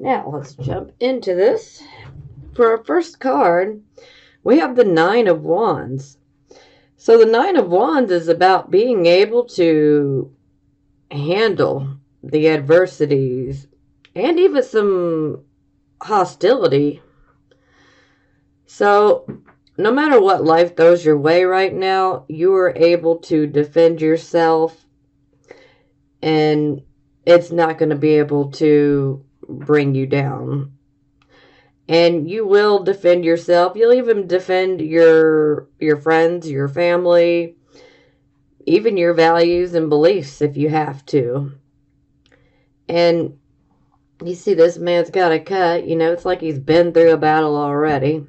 Now, let's jump into this. For our first card, we have the Nine of Wands. So the Nine of Wands is about being able to handle the adversities and even some hostility. So no matter what life throws your way right now, you are able to defend yourself, and it's not going to be able to bring you down. And you will defend yourself. You'll even defend your friends, your family, even your values and beliefs if you have to. And you see this man's got a cut. It's like he's been through a battle already.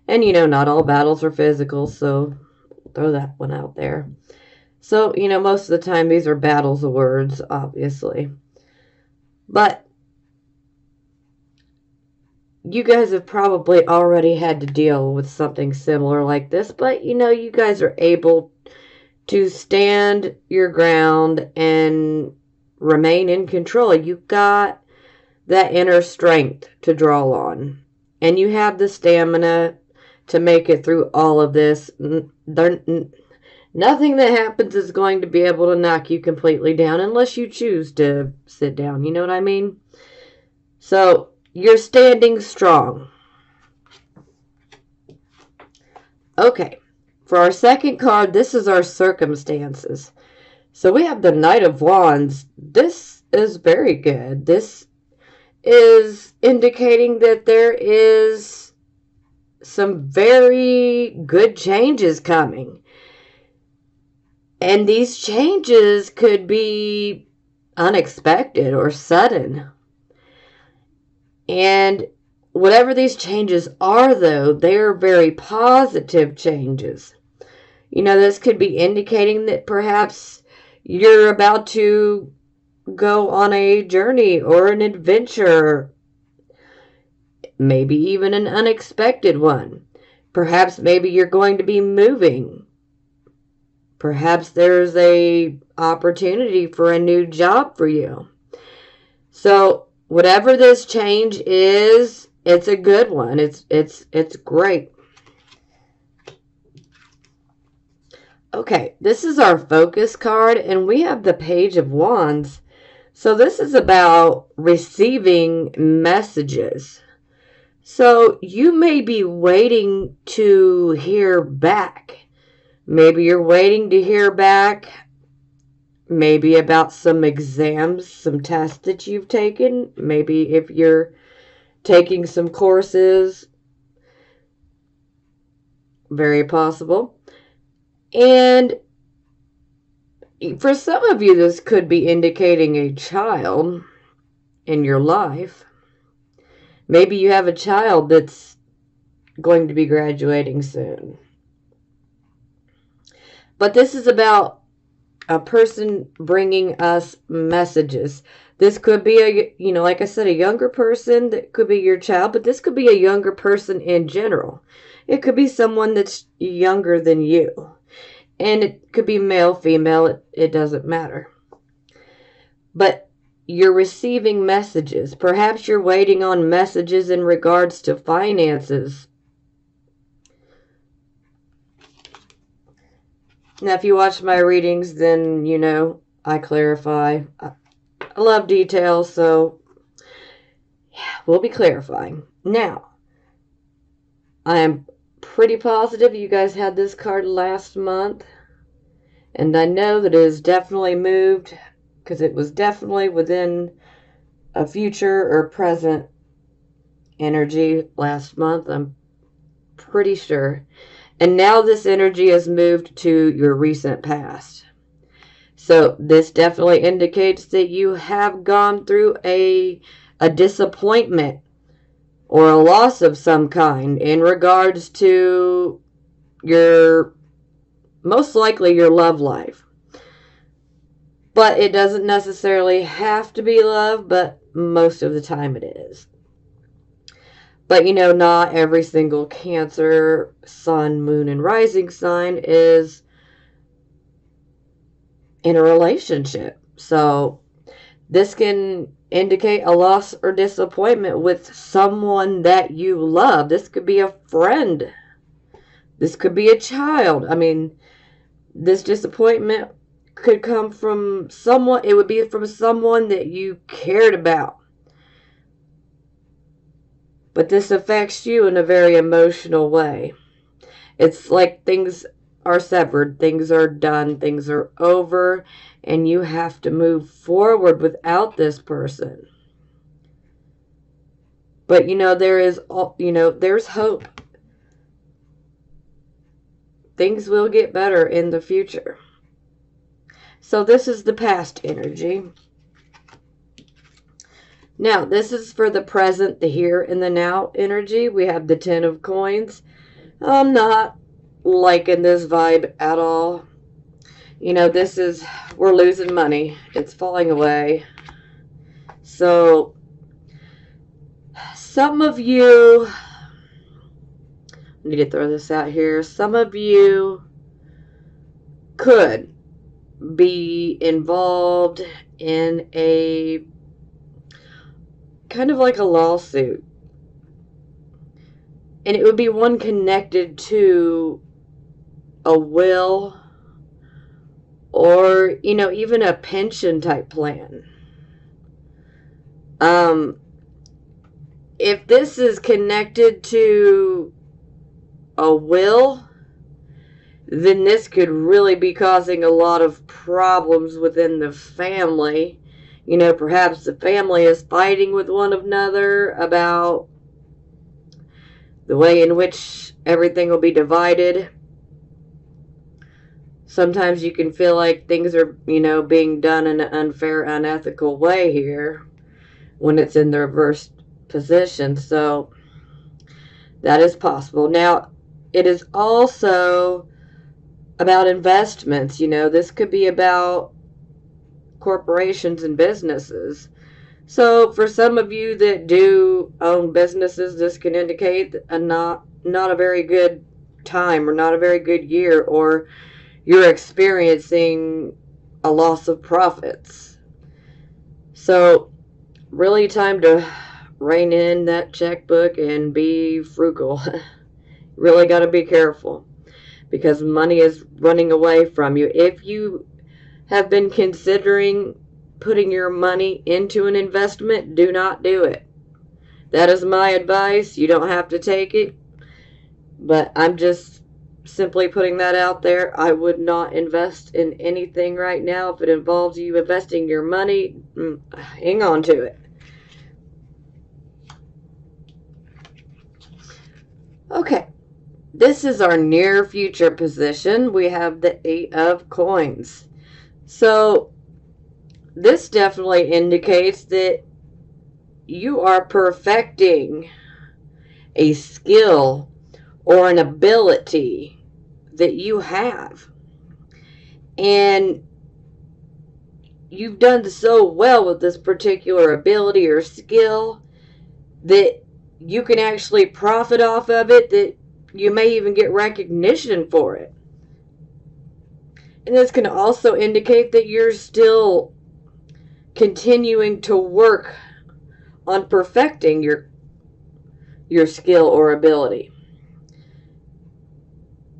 And not all battles are physical, so throw that one out there. So, most of the time these are battles of words, obviously. But you guys have probably already had to deal with something similar like this, but you guys are able to stand your ground and remain in control. You've got that inner strength to draw on, and you have the stamina to make it through all of this. Nothing that happens is going to be able to knock you completely down unless you choose to sit down. You know what I mean? So you're standing strong. Okay, for our second card, this is our circumstances. So we have the Knight of Wands. This is very good. This is indicating that there is some very good changes coming. And these changes could be unexpected or sudden. And whatever these changes are, though, they are very positive changes. This could be indicating that perhaps you're about to go on a journey or an adventure, maybe even an unexpected one. Perhaps maybe you're going to be moving. Perhaps there's a opportunity for a new job for you. So whatever this change is, it's a good one. It's great. Okay, this is our focus card, and we have the Page of Wands. So this is about receiving messages. So you may be waiting to hear back. Maybe you're waiting to hear back maybe about some exams, some tests that you've taken. Maybe if you're taking some courses. Very possible. And for some of you, this could be indicating a child in your life. Maybe you have a child that's going to be graduating soon. But this is about a person bringing us messages. This could be like I said, a younger person. That could be your child, but this could be a younger person in general. It could be someone that's younger than you. And it could be male, female, it doesn't matter. But you're receiving messages. Perhaps you're waiting on messages in regards to finances. Now, if you watch my readings, then I clarify. I love details, so yeah, we'll be clarifying. Now, I am pretty positive you guys had this card last month, and I know that it has definitely moved because it was definitely within a future or present energy last month. I'm pretty sure. And now this energy has moved to your recent past. So this definitely indicates that you have gone through a disappointment or a loss of some kind in regards to most likely your love life. But it doesn't necessarily have to be love, but most of the time it is. But not every single Cancer, Sun, Moon, and Rising sign is in a relationship. So this can indicate a loss or disappointment with someone that you love. This could be a friend. This could be a child. I mean, this disappointment could come from someone, it would be from someone that you cared about. But this affects you in a very emotional way. It's like things are severed, things are done, things are over, and you have to move forward without this person. But there's hope. Things will get better in the future. So this is the past energy. Now, this is for the present, the here and the now energy. We have the 10 of coins. I'm not liking this vibe at all. We're losing money. It's falling away. So, some of you, I need to throw this out here. Some of you could be involved in a kind of like a lawsuit. And it would be one connected to a will or, even a pension type plan. If this is connected to a will, then this could really be causing a lot of problems within the family. Perhaps the family is fighting with one another about the way in which everything will be divided. Sometimes you can feel like things are, being done in an unfair, unethical way here when it's in the reversed position. So that is possible. Now, it is also about investments. This could be about corporations and businesses. So for some of you that do own businesses, this can indicate not a very good time or not a very good year, or you're experiencing a loss of profits. So really time to rein in that checkbook and be frugal. Really got to be careful because money is running away from you. If you have been considering putting your money into an investment, do not do it. That is my advice. You don't have to take it, but I'm just simply putting that out there. I would not invest in anything right now. If it involves you investing your money, hang on to it. Okay, this is our near future position. We have the 8 of coins. So this definitely indicates that you are perfecting a skill or an ability that you have. And you've done so well with this particular ability or skill that you can actually profit off of it, that you may even get recognition for it. And this can also indicate that you're still continuing to work on perfecting your skill or ability.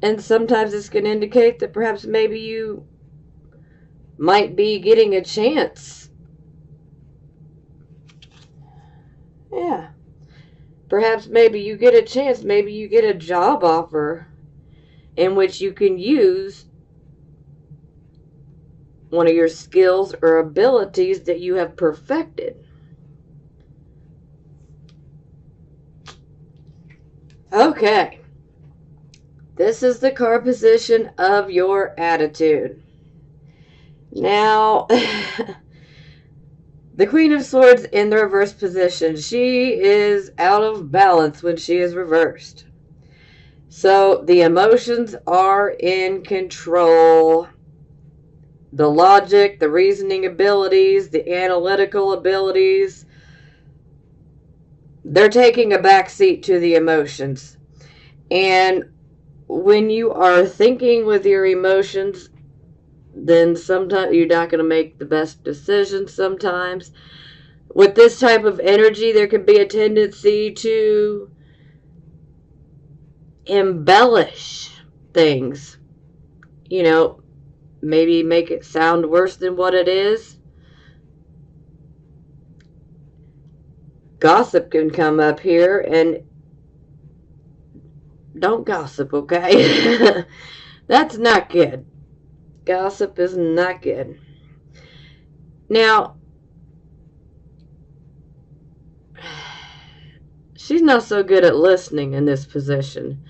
And sometimes this can indicate that perhaps maybe you might be getting a chance. Yeah. Perhaps maybe you get a chance, maybe you get a job offer in which you can use one of your skills or abilities that you have perfected. Okay. This is the card position of your attitude. Now, the Queen of Swords in the reverse position. She is out of balance when she is reversed. So the emotions are in control. The logic, the reasoning abilities, the analytical abilities, they're taking a backseat to the emotions. And when you are thinking with your emotions, then sometimes you're not going to make the best decisions sometimes. With this type of energy, there can be a tendency to embellish things. You know, maybe make it sound worse than what it is. Gossip can come up here, and don't gossip, okay? That's not good. Gossip is not good. Now, she's not so good at listening in this position.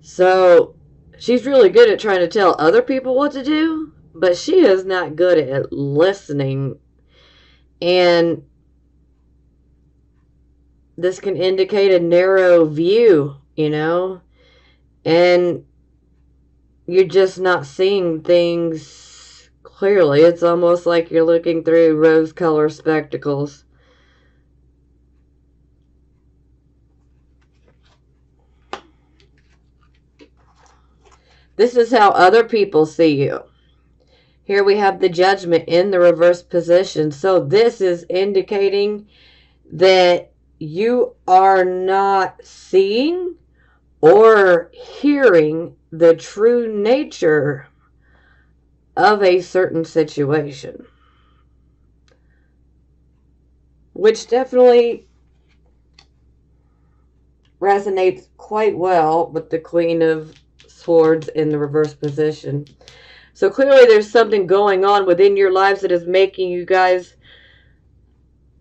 So, she's really good at trying to tell other people what to do, but she is not good at listening. And this can indicate a narrow view, you know, and you're just not seeing things clearly. It's almost like you're looking through rose-colored spectacles. This is how other people see you. Here we have the Judgment in the reverse position. So this is indicating that you are not seeing or hearing the true nature of a certain situation, which definitely resonates quite well with the Queen of Swords in the reverse position. So clearly there's something going on within your lives that is making you guys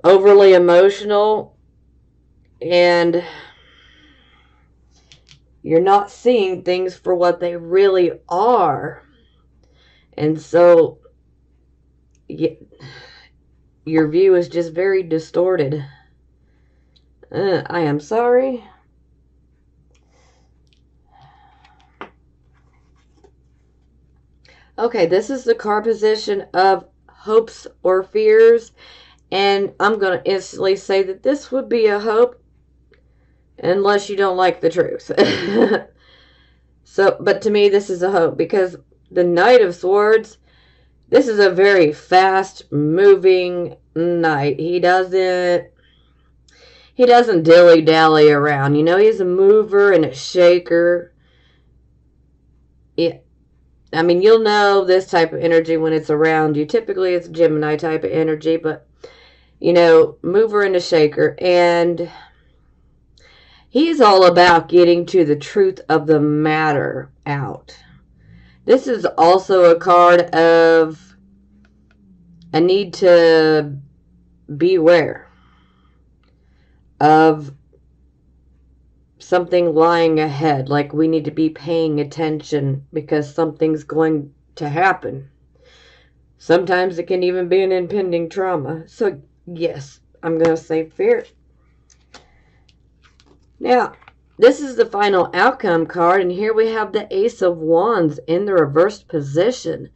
overly emotional, and you're not seeing things for what they really are. And so your view is just very distorted. I am sorry. Okay, this is the card position of hopes or fears. And I'm going to instantly say that this would be a hope unless you don't like the truth. So, but to me, this is a hope because the Knight of Swords, this is a very fast-moving knight. He doesn't dilly-dally around. You know, he's a mover and a shaker. Yeah. I mean, you'll know this type of energy when it's around you. Typically, it's Gemini type of energy, but, you know, mover and a shaker. And he's all about getting to the truth of the matter out. This is also a card of a need to beware of something lying ahead. Like we need to be paying attention because something's going to happen. Sometimes it can even be an impending trauma. So yes, I'm going to say fear. Now, this is the final outcome card, and here we have the Ace of Wands in the reversed position.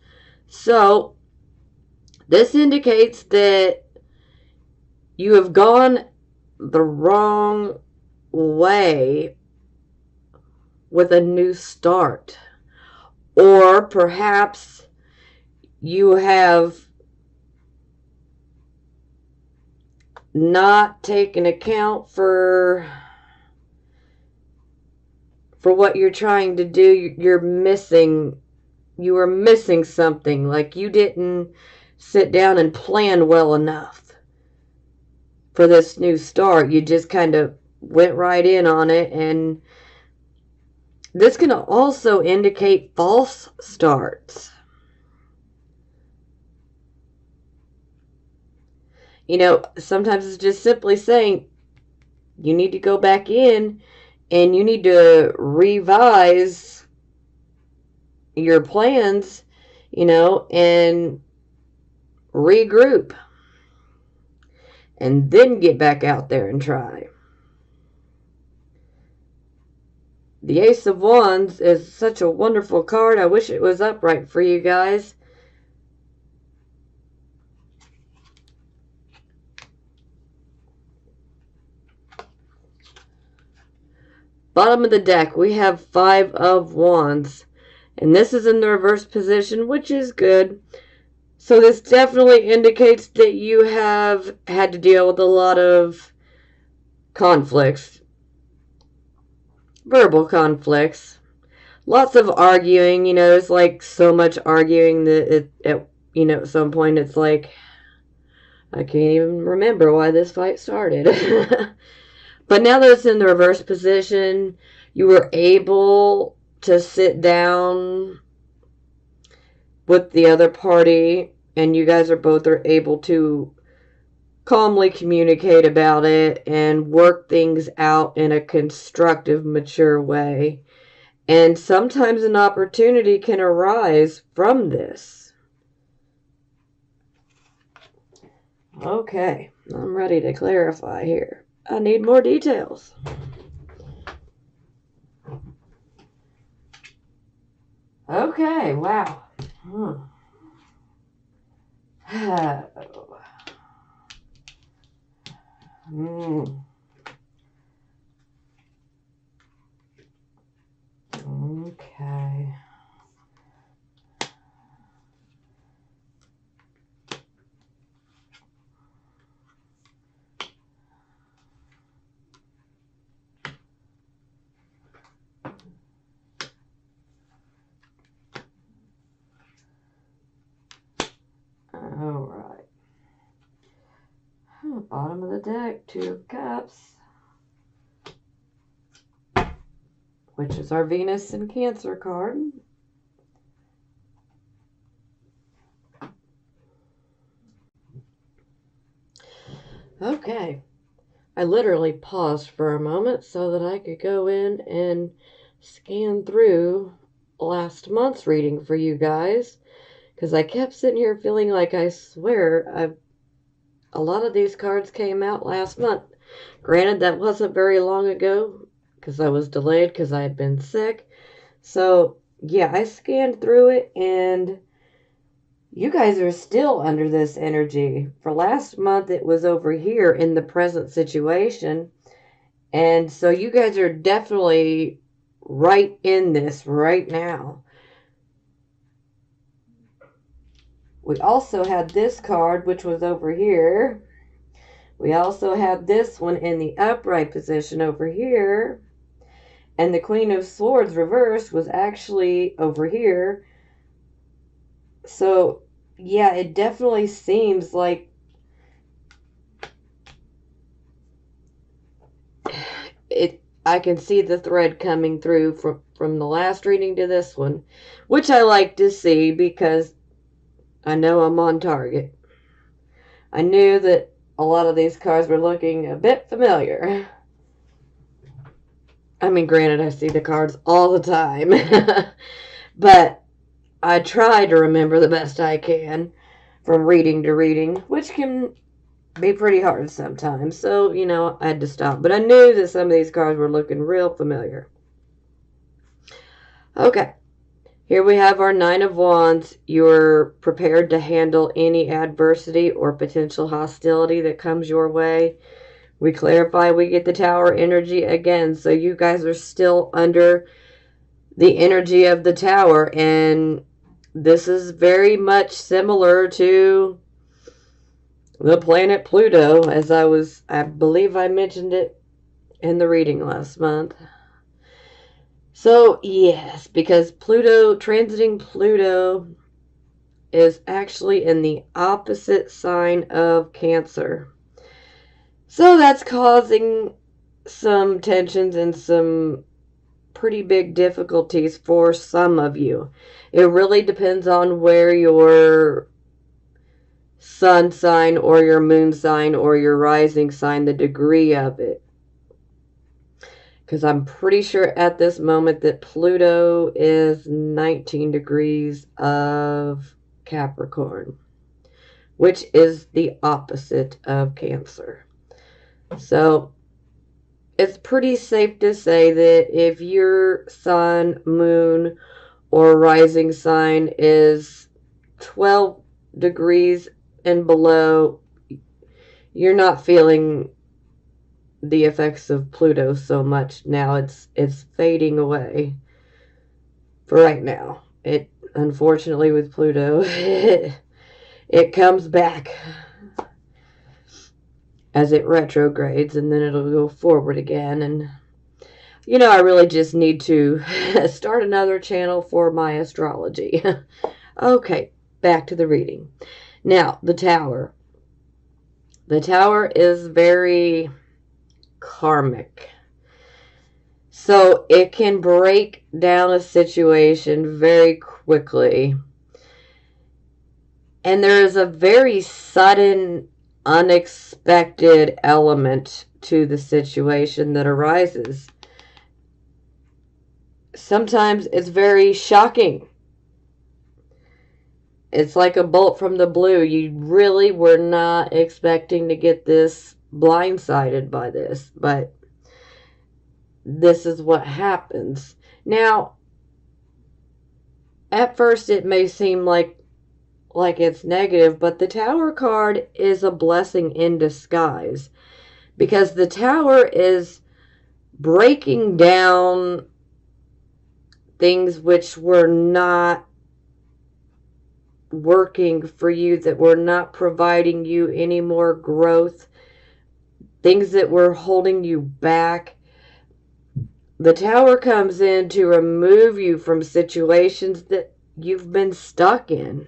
So, this indicates that you have gone the wrong way with a new start. Or perhaps you have not taken account for what you're trying to do. You were missing something. Like you didn't sit down and plan well enough for this new start. You just kind of went right in on it. And this can also indicate false starts. You know, sometimes it's just simply saying you need to go back in and you need to revise your plans, you know, and regroup. And then get back out there and try. The Ace of Wands is such a wonderful card. I wish it was upright for you guys. Bottom of the deck, we have Five of Wands. And this is in the reverse position, which is good. So this definitely indicates that you have had to deal with a lot of conflicts, verbal conflicts, lots of arguing. It's like so much arguing that at some point it's like I can't even remember why this fight started. But now that it's in the reverse position, you were able to sit down with the other party, and you guys are able to calmly communicate about it and work things out in a constructive, mature way. And sometimes an opportunity can arise from this. Okay, I'm ready to clarify here. I need more details. Okay, wow. Okay. All right. Bottom of the deck, 2 of Cups, which is our Venus and Cancer card. Okay. I literally paused for a moment so that I could go in and scan through last month's reading for you guys, because I kept sitting here feeling like I swear a lot of these cards came out last month. Granted, that wasn't very long ago because I was delayed because I had been sick. So, yeah, I scanned through it, and you guys are still under this energy. For last month, it was over here in the present situation. And so you guys are definitely right in this right now. We also had this card, which was over here. We also had this one in the upright position over here. And the Queen of Swords reversed was actually over here. So, yeah, it definitely seems like I can see the thread coming through from the last reading to this one, which I like to see because I know I'm on target. I knew that a lot of these cards were looking a bit familiar. I mean, granted, I see the cards all the time, but I try to remember the best I can from reading to reading, which can be pretty hard sometimes. So, I had to stop. But I knew that some of these cards were looking real familiar. Okay. Here we have our 9 of Wands. You're prepared to handle any adversity or potential hostility that comes your way. We clarify, we get the Tower energy again. So you guys are still under the energy of the Tower. And this is very much similar to the planet Pluto, as I believe I mentioned it in the reading last month. So, yes, because transiting Pluto is actually in the opposite sign of Cancer. So that's causing some tensions and some pretty big difficulties for some of you. It really depends on where your sun sign or your moon sign or your rising sign, the degree of it. Because I'm pretty sure at this moment that Pluto is 19 degrees of Capricorn, which is the opposite of Cancer. So it's pretty safe to say that if your sun, moon, or rising sign is 12 degrees and below, you're not feeling the effects of Pluto so much now. It's fading away for right now. It unfortunately with Pluto it comes back as it retrogrades, and then it'll go forward again. And I really just need to start another channel for my astrology. Okay, back to the reading. Now, the Tower. The Tower is very karmic. So it can break down a situation very quickly. And there is a very sudden, unexpected element to the situation that arises. Sometimes it's very shocking. It's like a bolt from the blue. You really were not expecting to get this, blindsided by this, but this is what happens. Now, at first it may seem like it's negative, but the Tower card is a blessing in disguise, because the Tower is breaking down things which were not working for you, that were not providing you any more growth, things that were holding you back. The Tower comes in to remove you from situations that you've been stuck in.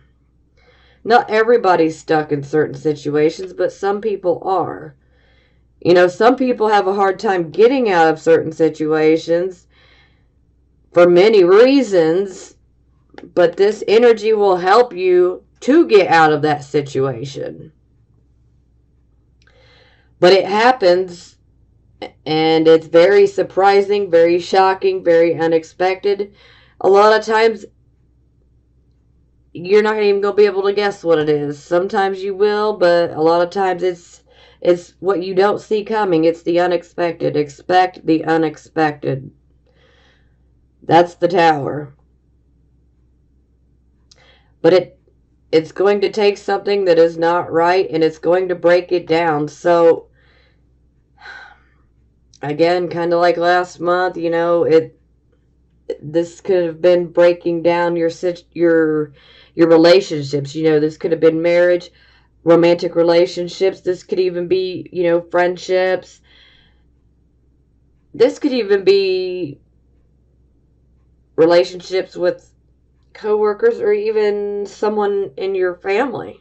Not everybody's stuck in certain situations, but some people are. Some people have a hard time getting out of certain situations for many reasons, but this energy will help you to get out of that situation. But it happens, and it's very surprising, very shocking, very unexpected. A lot of times, you're not even going to be able to guess what it is. Sometimes you will, but a lot of times it's what you don't see coming. It's the unexpected. Expect the unexpected. That's the Tower. But it's going to take something that is not right, and it's going to break it down. So, again, kind of like last month, this could have been breaking down your relationships. This could have been marriage, romantic relationships. This could even be, friendships. This could even be relationships with coworkers, or even someone in your family.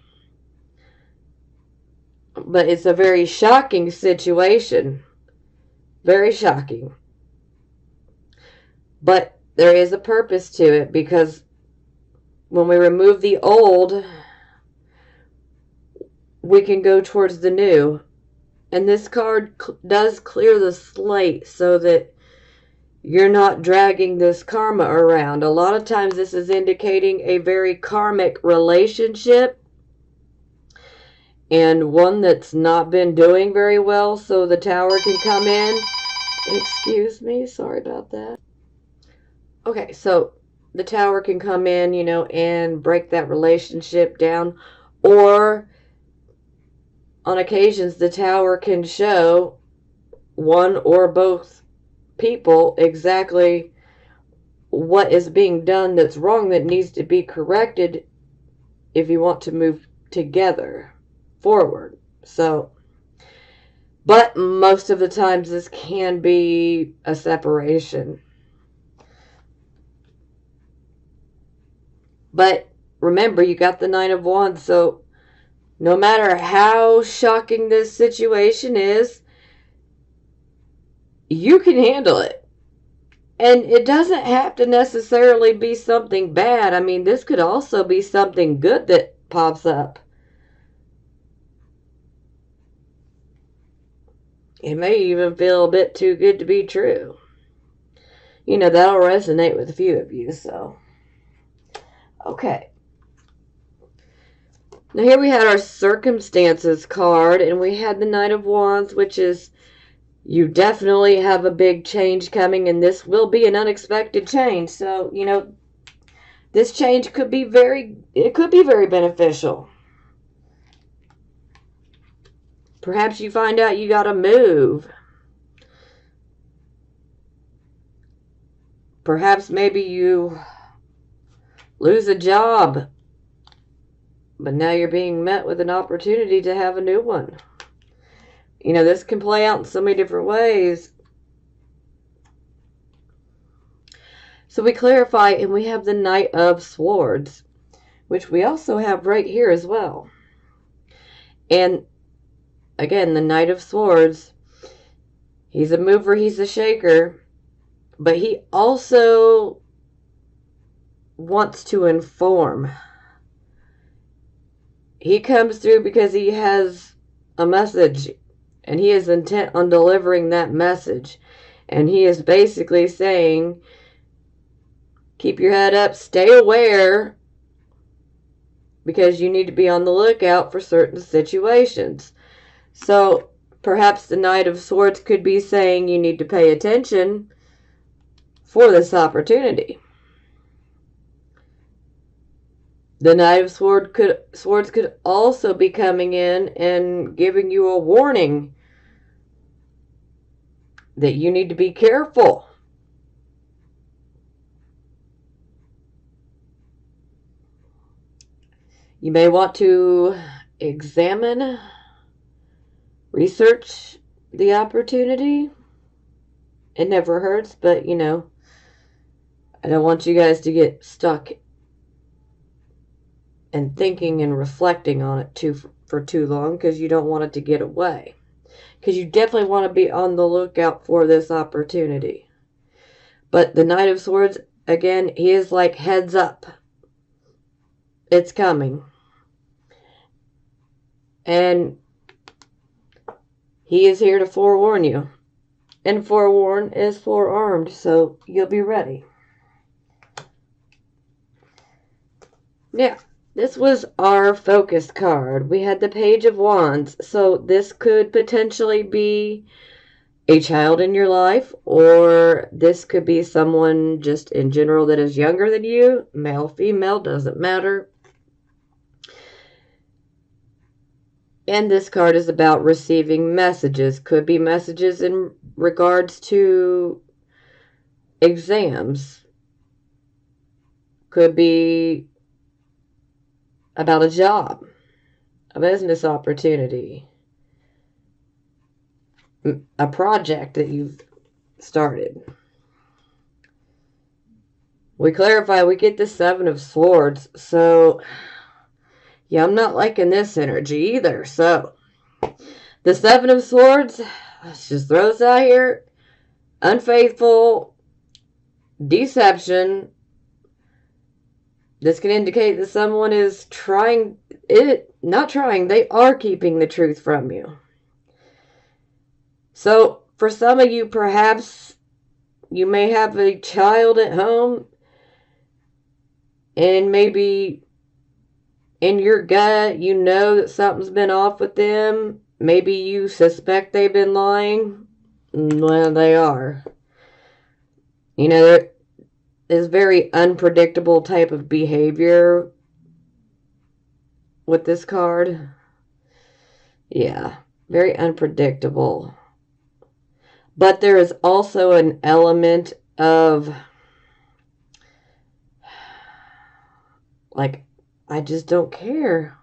But it's a very shocking situation. Very shocking. But there is a purpose to it, because when we remove the old, we can go towards the new. And this card does clear the slate so that you're not dragging this karma around. A lot of times this is indicating a very karmic relationship, and one that's not been doing very well, so the Tower can come in. Excuse me, sorry about that. Okay, so the Tower can come in, and break that relationship down. Or on occasions, the Tower can show one or both people exactly what is being done that's wrong, that needs to be corrected if you want to move together forward. So, but most of the times this can be a separation. But remember, you got the Nine of Wands, so no matter how shocking this situation is, you can handle it. And it doesn't have to necessarily be something bad. I mean, this could also be something good that pops up. It may even feel a bit too good to be true. That'll resonate with a few of you, so. Okay. Now here we had our circumstances card, and we had the Knight of Wands, which is, you definitely have a big change coming, and this will be an unexpected change. So, this change could be very beneficial. Perhaps you find out you got to move. Perhaps maybe you lose a job. But now you're being met with an opportunity to have a new one. You know, this can play out in so many different ways. So we clarify, and we have the Knight of Swords, which we also have right here as well. And again, the Knight of Swords, he's a mover, he's a shaker, but he also wants to inform. He comes through because he has a message, and he is intent on delivering that message. And he is basically saying, keep your head up, stay aware, because you need to be on the lookout for certain situations. So perhaps the Knight of Swords could be saying you need to pay attention for this opportunity. The Knight of Swords could also be coming in and giving you a warning that you need to be careful. You may want to examine, research the opportunity. It never hurts, but you know, I don't want you guys to get stuck and thinking and reflecting on it for too long, because you don't want it to get away. Because you definitely want to be on the lookout for this opportunity. But the Knight of Swords, again, he is like heads up. It's coming. And he is here to forewarn you. And forewarn is forearmed, so you'll be ready. Now, this was our focus card. We had the Page of Wands, so this could potentially be a child in your life, or this could be someone just in general that is younger than you, male, female, doesn't matter. And this card is about receiving messages. Could be messages in regards to exams. Could be about a job, a business opportunity, a project that you've started. We clarify, we get the Seven of Swords, so yeah, I'm not liking this energy either. So the Seven of Swords, let's just throw this out here. Unfaithful, deception. This can indicate that someone is they are keeping the truth from you. So for some of you, perhaps you may have a child at home, and maybe in your gut, you know that something's been off with them. Maybe you suspect they've been lying. Well, they are. You know, there is very unpredictable type of behavior with this card. Yeah, very unpredictable. But there is also an element of, like, I just don't care.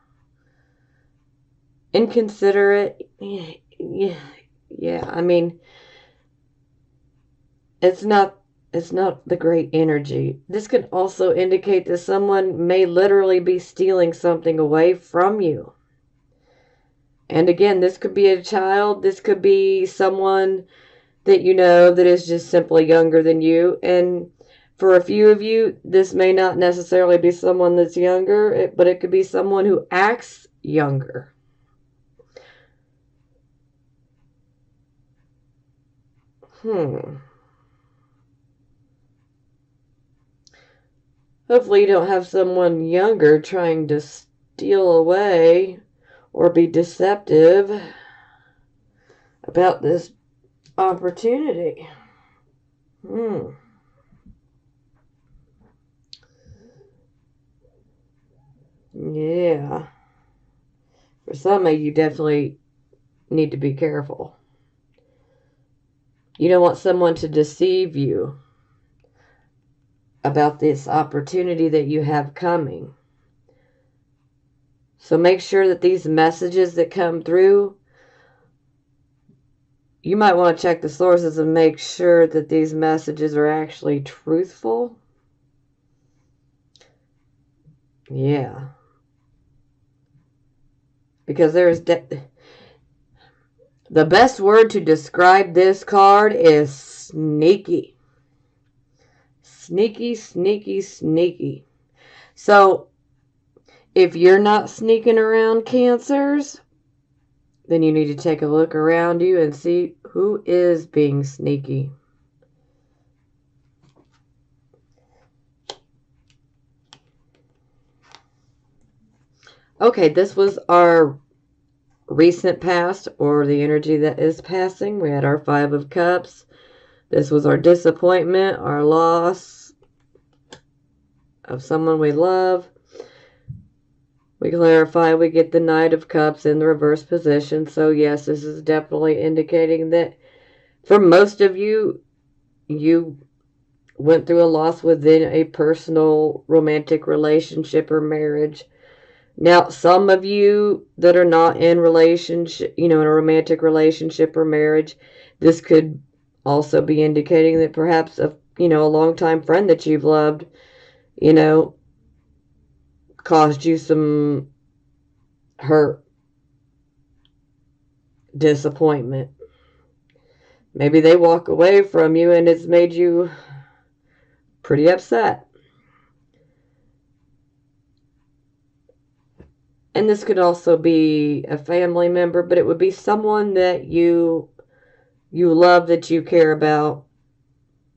Inconsiderate. Yeah. I mean, it's not the great energy. This could also indicate that someone may literally be stealing something away from you. And again, this could be a child. This could be someone that you know that is just simply younger than you. And for a few of you, this may not necessarily be someone that's younger, but it could be someone who acts younger. Hopefully you don't have someone younger trying to steal away or be deceptive about this opportunity. Yeah. For some of you, definitely need to be careful. You don't want someone to deceive you about this opportunity that you have coming. So make sure that these messages that come through, you might want to check the sources and make sure that these messages are actually truthful. Yeah. Because there's the best word to describe this card is sneaky. Sneaky, sneaky, sneaky. So, if you're not sneaking around, Cancers, then you need to take a look around you and see who is being sneaky. Okay, this was our recent past, or the energy that is passing. We had our Five of Cups. This was our disappointment, our loss of someone we love. We clarify, we get the Knight of Cups in the reverse position. So yes, this is definitely indicating that for most of you, you went through a loss within a personal romantic relationship or marriage. Now, some of you that are not in relationship, in a romantic relationship or marriage, this could also be indicating that perhaps a longtime friend that you've loved, caused you some hurt, disappointment. Maybe they walk away from you and it's made you pretty upset. And this could also be a family member, but it would be someone that you love, that you care about.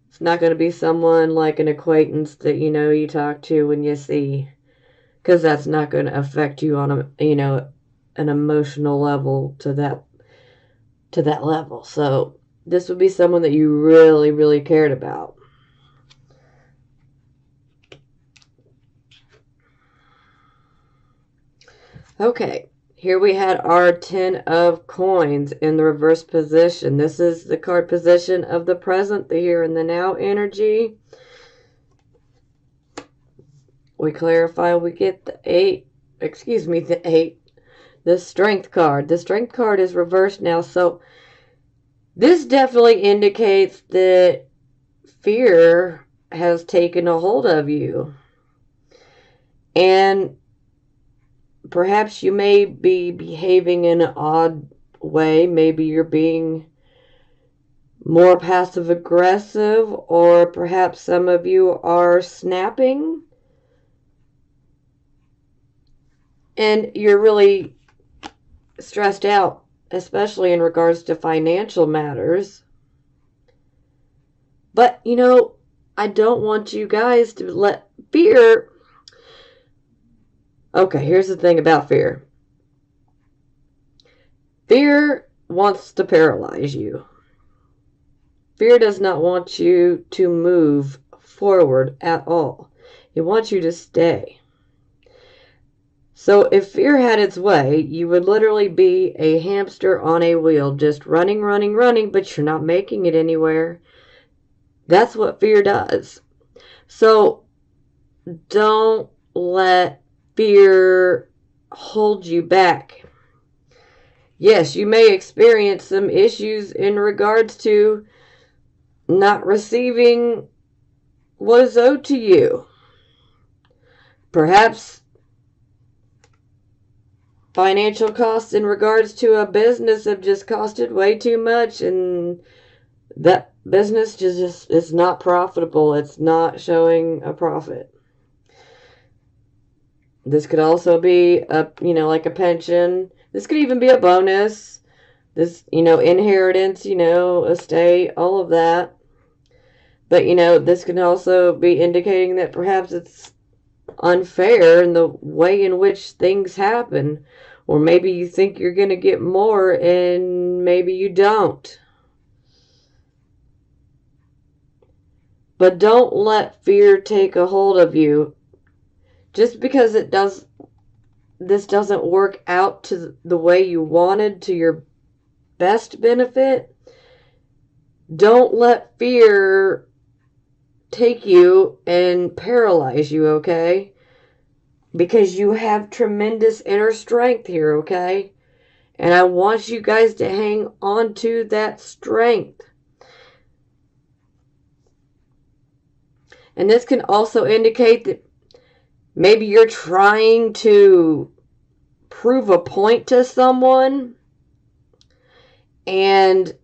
It's not going to be someone like an acquaintance that you talk to when you see, because that's not going to affect you on an emotional level to that level. So this would be someone that you really, really cared about. Okay, here we had our 10 of Coins in the reverse position. This is the card position of the present, the here and the now energy. We clarify, we get the 8, the Strength card. The Strength card is reversed now, so this definitely indicates that fear has taken a hold of you. And perhaps you may be behaving in an odd way. Maybe you're being more passive aggressive, or perhaps some of you are snapping and you're really stressed out, especially in regards to financial matters. But I don't want you guys to let fear. Okay, here's the thing about fear. Fear wants to paralyze you. Fear does not want you to move forward at all. It wants you to stay. So if fear had its way, you would literally be a hamster on a wheel, just running, running, running, but you're not making it anywhere. That's what fear does. So don't let fear hold you back. Yes, you may experience some issues in regards to not receiving what is owed to you. Perhaps financial costs in regards to a business have just costed way too much, and that business just is not profitable. It's not showing a profit. This could also be like a pension. This could even be a bonus. This, inheritance, estate, all of that. But, this can also be indicating that perhaps it's unfair in the way in which things happen. Or maybe you think you're going to get more and maybe you don't. But don't let fear take a hold of you. Just because this doesn't work out to the way you wanted, to your best benefit, don't let fear take you and paralyze you, okay? because you have tremendous inner strength here, okay? And I want you guys to hang on to that strength. And this can also indicate that maybe you're trying to prove a point to someone, and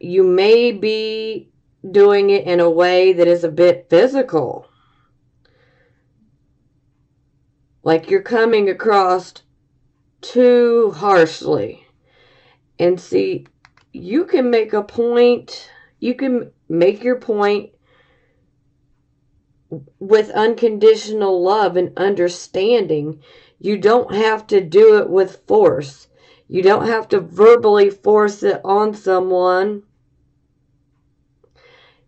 you may be doing it in a way that is a bit physical. Like you're coming across too harshly. And see, you can make a point, you can make your point with unconditional love and understanding. You don't have to do it with force. You don't have to verbally force it on someone.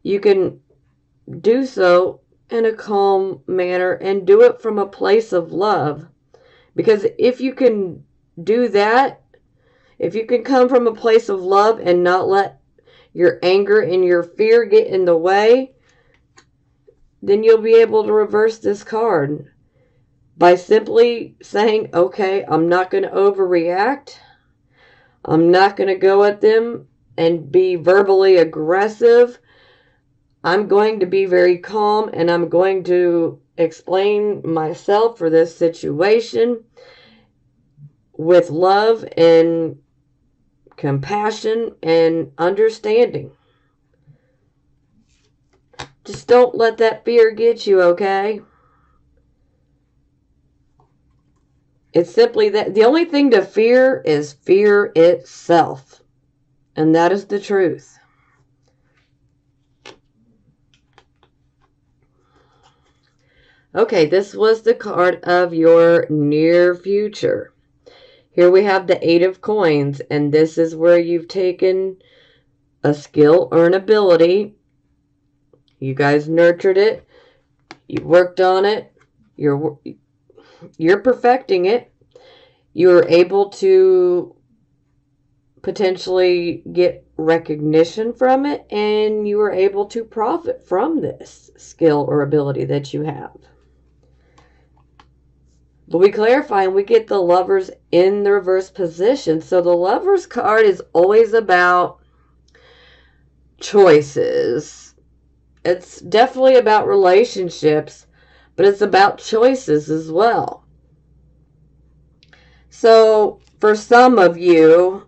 You can do so in a calm manner and do it from a place of love. Because if you can do that, if you can come from a place of love and not let your anger and your fear get in the way, then you'll be able to reverse this card by simply saying, okay, I'm not going to overreact. I'm not going to go at them and be verbally aggressive. I'm going to be very calm, and I'm going to explain myself for this situation with love and compassion and understanding. Just don't let that fear get you, okay? It's simply that the only thing to fear is fear itself. And that is the truth. Okay, this was the card of your near future. Here we have the Eight of Coins, and this is where you've taken a skill or an ability. You guys nurtured it. You worked on it. You're perfecting it. You're able to potentially get recognition from it, and you are able to profit from this skill or ability that you have. But we clarify and we get the Lovers in the reverse position. So the Lovers card is always about choices. It's definitely about relationships, but it's about choices as well. So for some of you,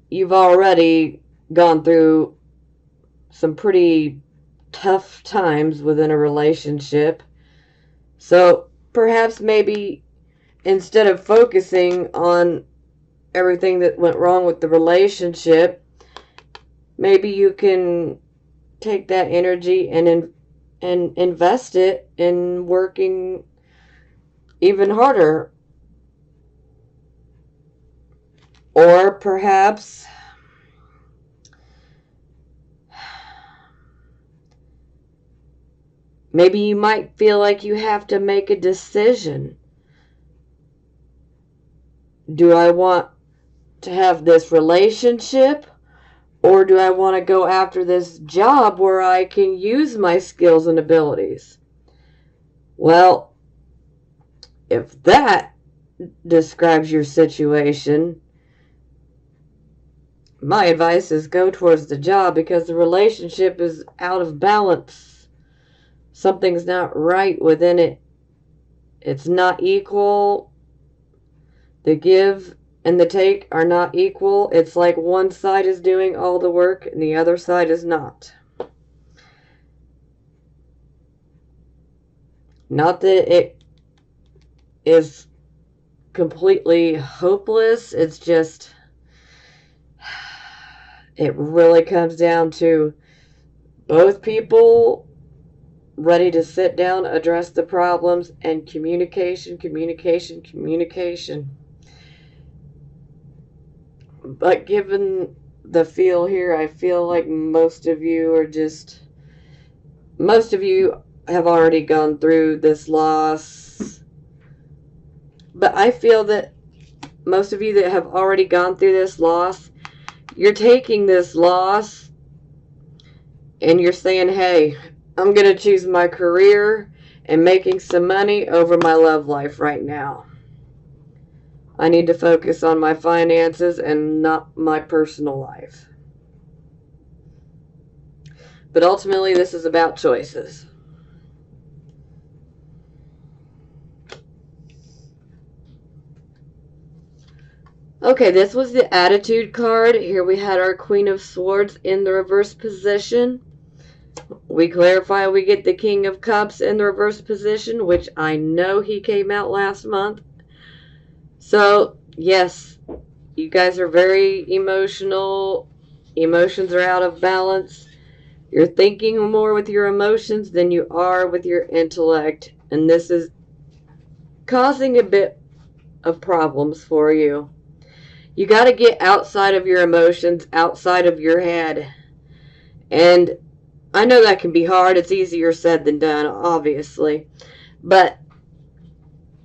you've already gone through some pretty tough times within a relationship. So perhaps maybe instead of focusing on everything that went wrong with the relationship, maybe you can take that energy and invest it in working even harder. Or perhaps maybe you might feel like you have to make a decision. Do I want to have this relationship, or do I want to go after this job where I can use my skills and abilities? Well, if that describes your situation, my advice is go towards the job, because the relationship is out of balance. Something's not right within it. It's not equal. The give and the take are not equal. It's like one side is doing all the work and the other side is not. Not that it is completely hopeless. It's just, it really comes down to both people ready to sit down, address the problems, and communication. But given the feel here, I feel like most of you have already gone through this loss. But I feel that most of you that have already gone through this loss, you're taking this loss and you're saying, hey, I'm going to choose my career and making some money over my love life right now. I need to focus on my finances and not my personal life. But ultimately, this is about choices. Okay, this was the Attitude card. Here we had our Queen of Swords in the reverse position. We clarify we get the King of Cups in the reverse position, which I know he came out last month. So, yes, you guys are very emotional. Emotions are out of balance. You're thinking more with your emotions than you are with your intellect. And this is causing a bit of problems for you. You got to get outside of your emotions, outside of your head. And I know that can be hard. It's easier said than done, obviously. But,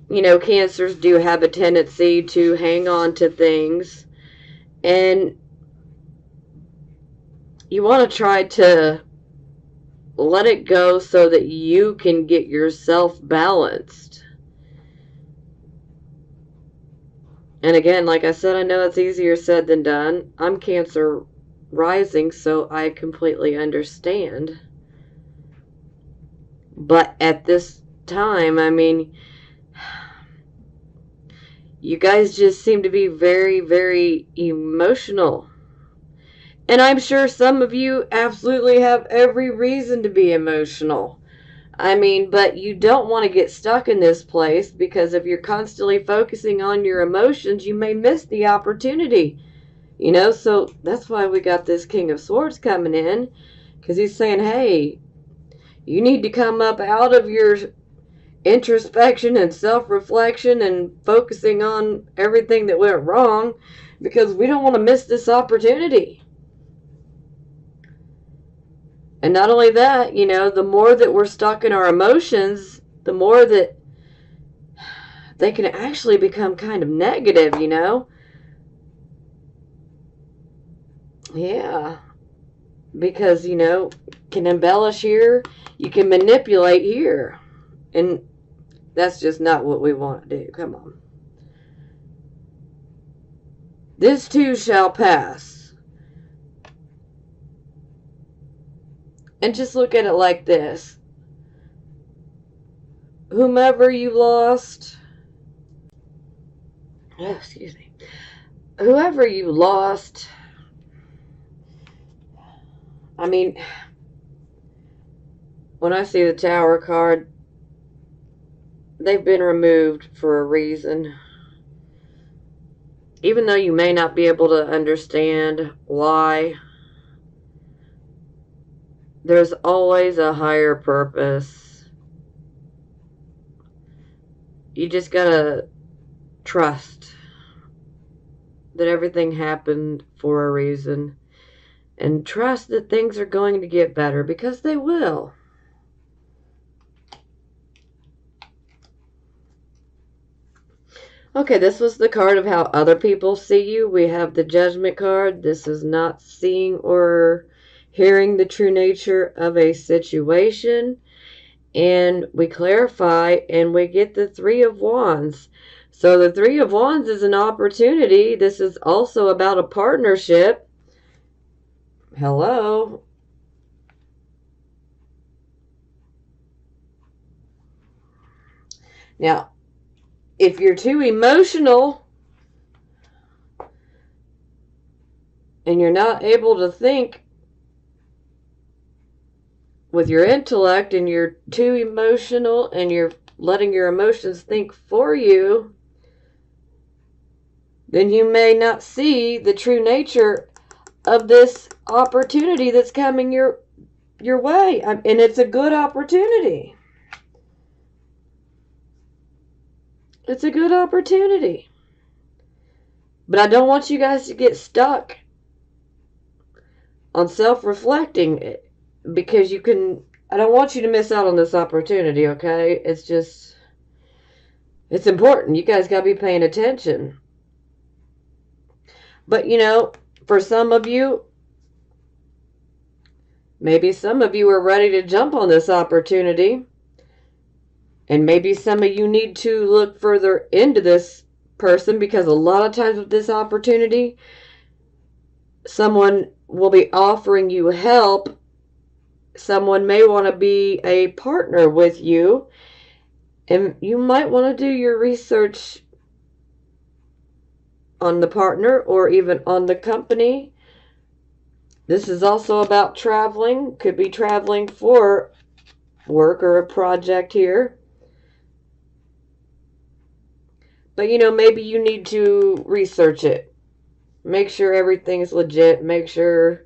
you know, Cancers do have a tendency to hang on to things. And you want to try to let it go so that you can get yourself balanced. And again, like I said, I know it's easier said than done. I'm Cancer rising, so I completely understand. But at this time, I mean, you guys just seem to be very, very emotional. And I'm sure some of you absolutely have every reason to be emotional. I mean, but you don't want to get stuck in this place, because if you're constantly focusing on your emotions, you may miss the opportunity. You know, so that's why we got this King of Swords coming in, because he's saying, hey, you need to come up out of your introspection and self-reflection and focusing on everything that went wrong, because we don't want to miss this opportunity. And not only that, you know, the more that we're stuck in our emotions, the more that they can actually become kind of negative, you know? Yeah. Because, you know, can embellish here, you can manipulate here. And that's just not what we want to do. Come on. This too shall pass. And just look at it like this. Whomever you lost, whoever you lost, I mean, when I see the Tower card, they've been removed for a reason. Even though you may not be able to understand why, there's always a higher purpose. You just gotta trust that everything happened for a reason. And trust that things are going to get better, because they will. Okay, this was the card of how other people see you. We have the Judgment card. This is not seeing or hearing the true nature of a situation. And we clarify, and we get the Three of Wands. So the Three of Wands is an opportunity. This is also about a partnership. Hello. Now, if you're too emotional and you're not able to think with your intellect, and you're too emotional and you're letting your emotions think for you, then you may not see the true nature of this opportunity that's coming your way. And it's a good opportunity. It's a good opportunity. But I don't want you guys to get stuck on self-reflecting, because I don't want you to miss out on this opportunity, okay? It's important. You guys got to be paying attention. But, you know, for some of you, maybe some of you are ready to jump on this opportunity. And maybe some of you need to look further into this person, because a lot of times with this opportunity, someone will be offering you help. Someone may want to be a partner with you, and you might want to do your research on the partner or even on the company. This is also about traveling. Could be traveling for work or a project here. But maybe you need to research it. Make sure everything's legit. Make sure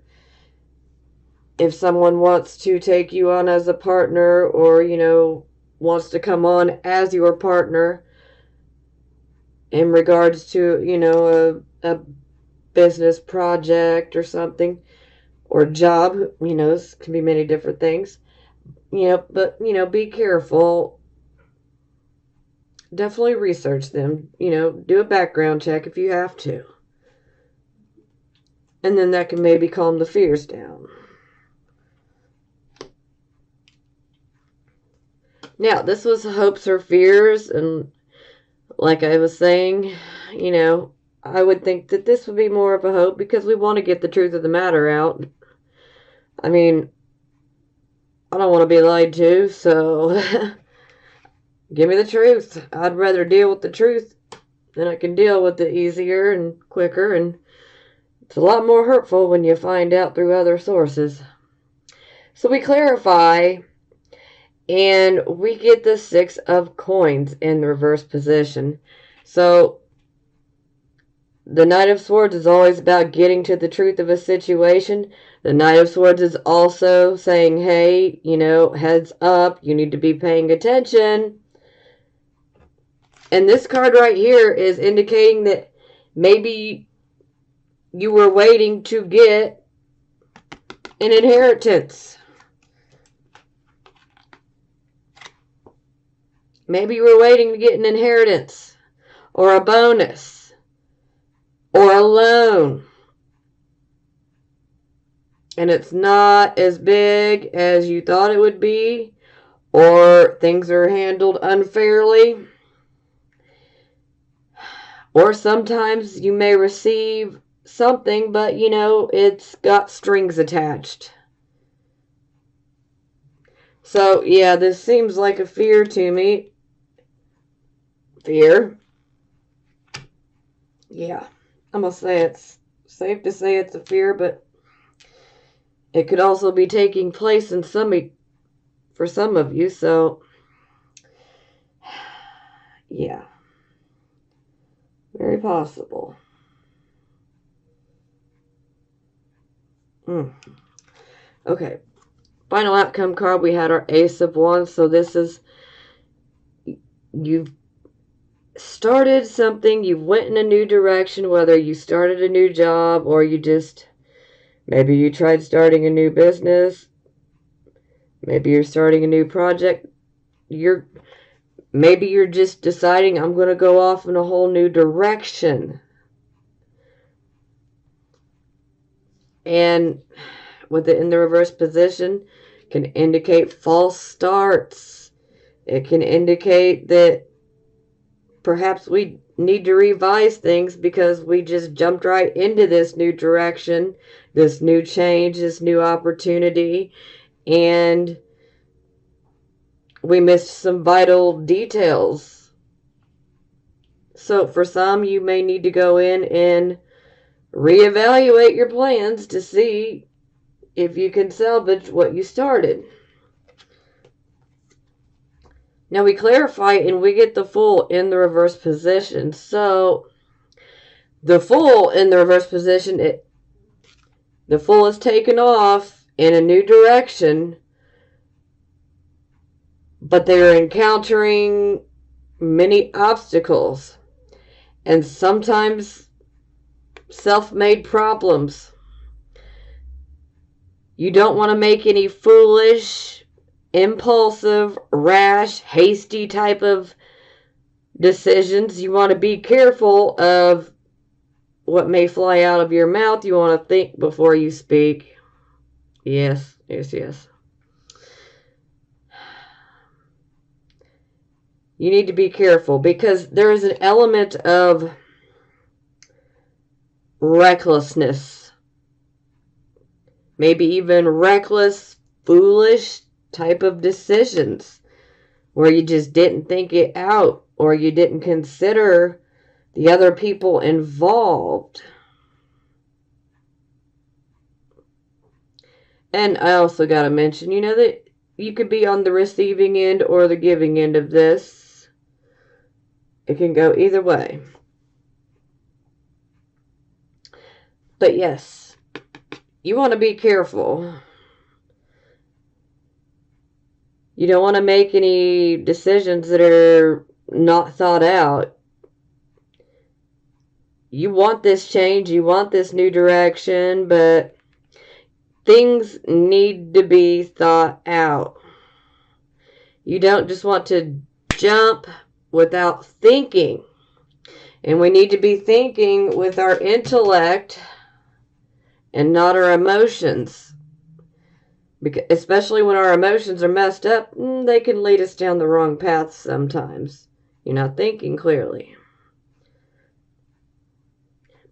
if someone wants to take you on as a partner, or, wants to come on as your partner in regards to, a business project or something, or job, this can be many different things. But, be careful. Definitely research them. Do a background check if you have to. And then that can maybe calm the fears down. Now, this was hopes or fears, and like I was saying, I would think that this would be more of a hope, because we want to get the truth of the matter out. I mean, I don't want to be lied to, so give me the truth. I'd rather deal with the truth than I can deal with it easier and quicker, and it's a lot more hurtful when you find out through other sources. So we clarify, and we get the 6 of coins in the reverse position. So the Knight of Swords is always about getting to the truth of a situation. The Knight of Swords is also saying, hey, heads up, you need to be paying attention. And this card right here is indicating that maybe you were waiting to get an inheritance. Maybe you were waiting to get an inheritance, or a bonus, or a loan. And it's not as big as you thought it would be, or things are handled unfairly. Or sometimes you may receive something, but it's got strings attached. So yeah, this seems like a fear to me. Fear. Yeah, I'm gonna say it's safe to say it's a fear, but it could also be taking place for some of you. So yeah, very possible. Okay, final outcome card, we had our Ace of Wands. So this is, you've started something, you went in a new direction, whether you started a new job, or maybe you tried starting a new business, maybe you're starting a new project, maybe you're just deciding, I'm going to go off in a whole new direction. And with it in the reverse position, can indicate false starts. It can indicate that perhaps we need to revise things because we just jumped right into this new direction, this new change, this new opportunity, and we missed some vital details. So for some, you may need to go in and reevaluate your plans to see if you can salvage what you started. Now we clarify, and we get the Fool in the reverse position. So the Fool in the reverse position, the Fool is taken off in a new direction, but they're encountering many obstacles and sometimes self-made problems. You don't want to make any foolish, impulsive, rash, hasty type of decisions. You want to be careful of what may fly out of your mouth. You want to think before you speak. Yes, yes, yes. You need to be careful because there is an element of recklessness. Maybe even reckless, foolish type of decisions where you just didn't think it out or you didn't consider the other people involved. And I also got to mention, you know, that you could be on the receiving end or the giving end of this. It can go either way. But yes, you want to be careful. You don't want to make any decisions that are not thought out. You want this change, you want this new direction, but things need to be thought out. You don't just want to jump without thinking. And we need to be thinking with our intellect and not our emotions. Because, especially when our emotions are messed up, they can lead us down the wrong path sometimes. You're not thinking clearly.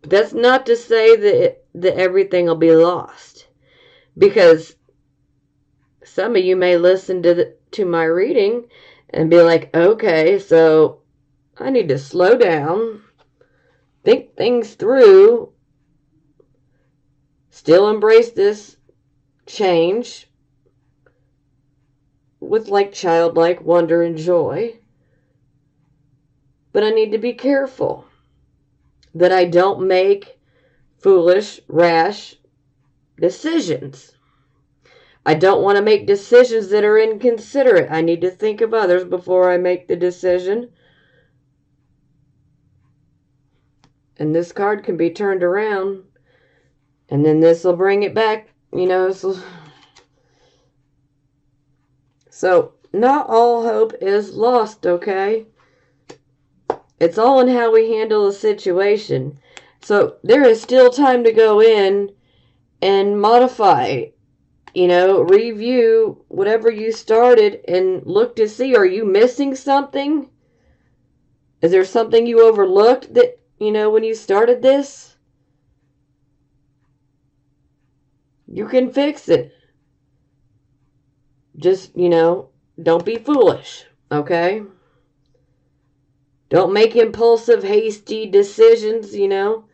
But that's not to say that everything will be lost. Because some of you may listen to my reading and be like, okay, so I need to slow down, think things through, still embrace this change with like childlike wonder and joy. But I need to be careful that I don't make foolish, rash decisions. I don't want to make decisions that are inconsiderate. I need to think of others before I make the decision. And this card can be turned around. And then this will bring it back. You know, so not all hope is lost, okay? It's all in how we handle the situation. So there is still time to go in and modify, you know, review whatever you started and look to see, are you missing something? Is there something you overlooked that, you know, when you started this? You can fix it. Just, you know, don't be foolish, okay? Don't make impulsive, hasty decisions, you know.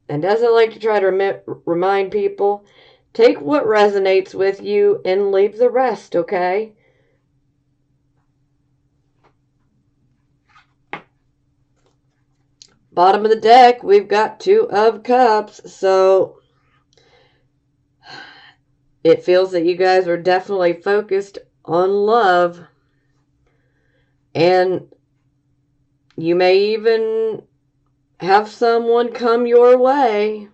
And as I like to try to remind people, take what resonates with you and leave the rest, okay? Bottom of the deck, we've got 2 of Cups, so it feels that you guys are definitely focused on love. And you may even have someone come your way.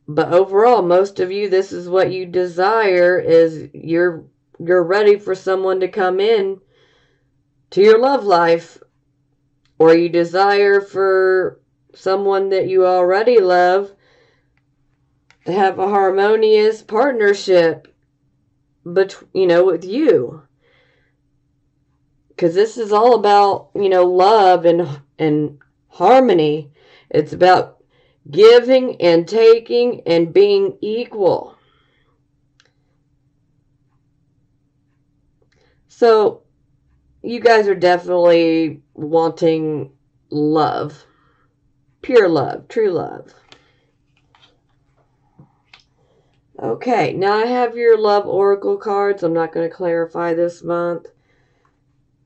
But overall, most of you, this is what you desire, is you're ready for someone to come in to your love life. Or you desire for someone that you already love to have a harmonious partnership, but you know, with you. Because this is all about, you know, love and harmony. It's about giving and taking and being equal. So you guys are definitely wanting love. Pure love, true love. Okay, now I have your love oracle cards. I'm not going to clarify this month,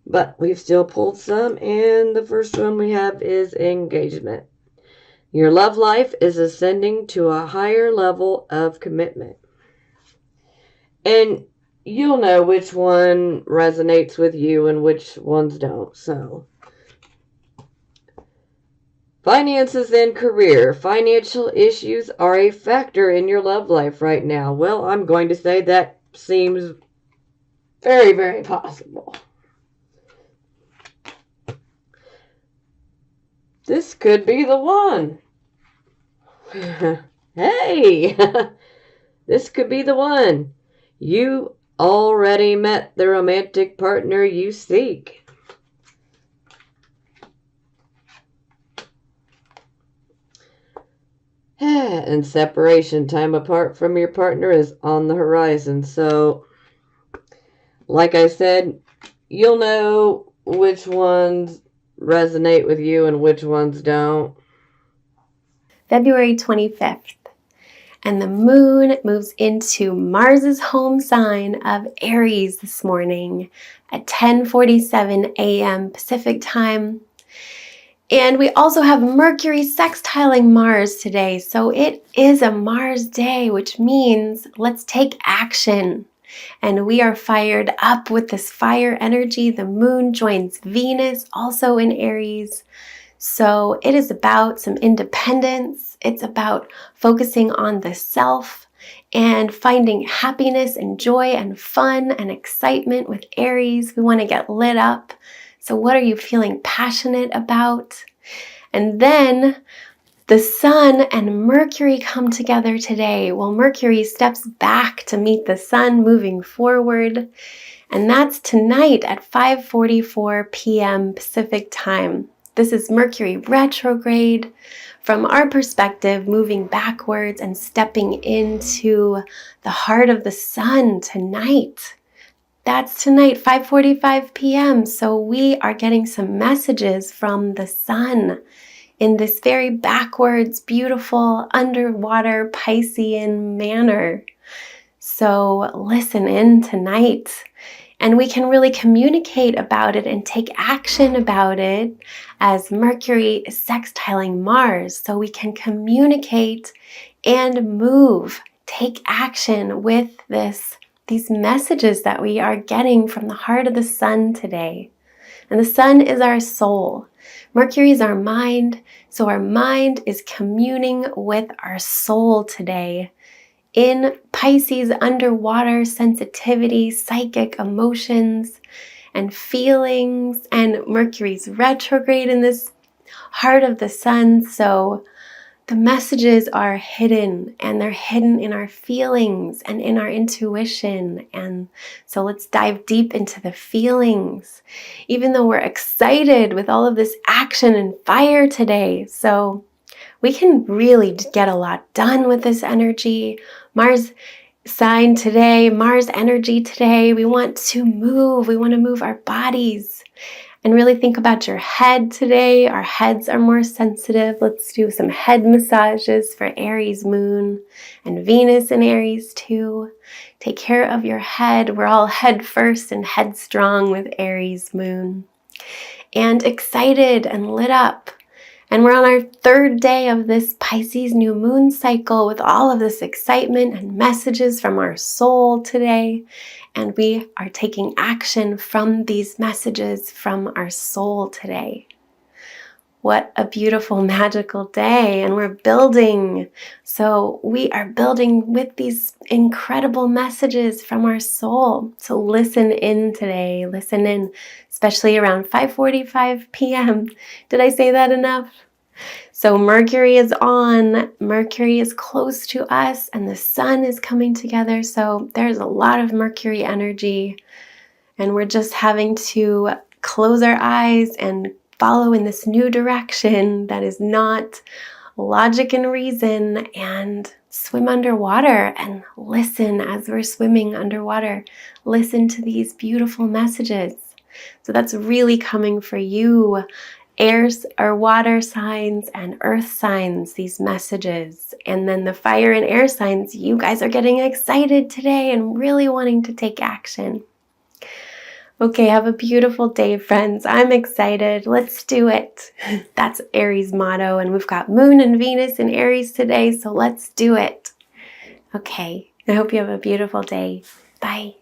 but we've still pulled some, and the first one we have is engagement. Your love life is ascending to a higher level of commitment. And you'll know which one resonates with you and which ones don't. So, finances and career. Financial issues are a factor in your love life right now. Well, I'm going to say that seems very, very possible. This could be the one. Hey! This could be the one. You already met the romantic partner you seek. And separation, time apart from your partner, is on the horizon. So, like I said, you'll know which ones resonate with you and which ones don't. February 25th. And the moon moves into Mars's home sign of Aries this morning at 10:47 a.m. Pacific time. And we also have Mercury sextiling Mars today. So it is a Mars day, which means let's take action. And we are fired up with this fire energy. The moon joins Venus, also in Aries. So it is about some independence. It's about focusing on the self and finding happiness and joy and fun and excitement with Aries. We want to get lit up. So what are you feeling passionate about? And then the Sun and Mercury come together today. Well, Mercury steps back to meet the Sun moving forward. And that's tonight at 5:44 p.m. Pacific time. This is Mercury retrograde. From our perspective, moving backwards and stepping into the heart of the Sun tonight. That's tonight, 5:45 p.m. So we are getting some messages from the Sun in this very backwards, beautiful, underwater Piscean manner. So listen in tonight. And we can really communicate about it and take action about it as Mercury is sextiling Mars. So we can communicate and move, take action with these messages that we are getting from the heart of the Sun today. And the Sun is our soul. Mercury is our mind. So our mind is communing with our soul today. In Pisces, underwater sensitivity, psychic emotions and feelings, and Mercury's retrograde in this heart of the Sun. So the messages are hidden, and they're hidden in our feelings and in our intuition. And so let's dive deep into the feelings, even though we're excited with all of this action and fire today. So we can really get a lot done with this energy. Mars sign today, Mars energy today. We want to move. We want to move our bodies and really think about your head today. Our heads are more sensitive. Let's do some head massages for Aries moon and Venus in Aries too. Take care of your head. We're all head first and headstrong with Aries moon. And excited and lit up. And we're on our third day of this Pisces new moon cycle with all of this excitement and messages from our soul today. And we are taking action from these messages from our soul today. What a beautiful, magical day. And we're building. So we are building with these incredible messages from our soul. So listen in today. Listen in, especially around 5:45 p.m. Did I say that enough? So Mercury is on. Mercury is close to us and the Sun is coming together. So there's a lot of Mercury energy. And we're just having to close our eyes and follow in this new direction that is not logic and reason, and swim underwater and listen as we're swimming underwater. Listen to these beautiful messages. So that's really coming for you, airs or water signs and earth signs, these messages. And then the fire and air signs, you guys are getting excited today and really wanting to take action. Okay, have a beautiful day, friends. I'm excited. Let's do it. That's Aries motto, and we've got Moon and Venus in Aries today, so let's do it. Okay, I hope you have a beautiful day. Bye.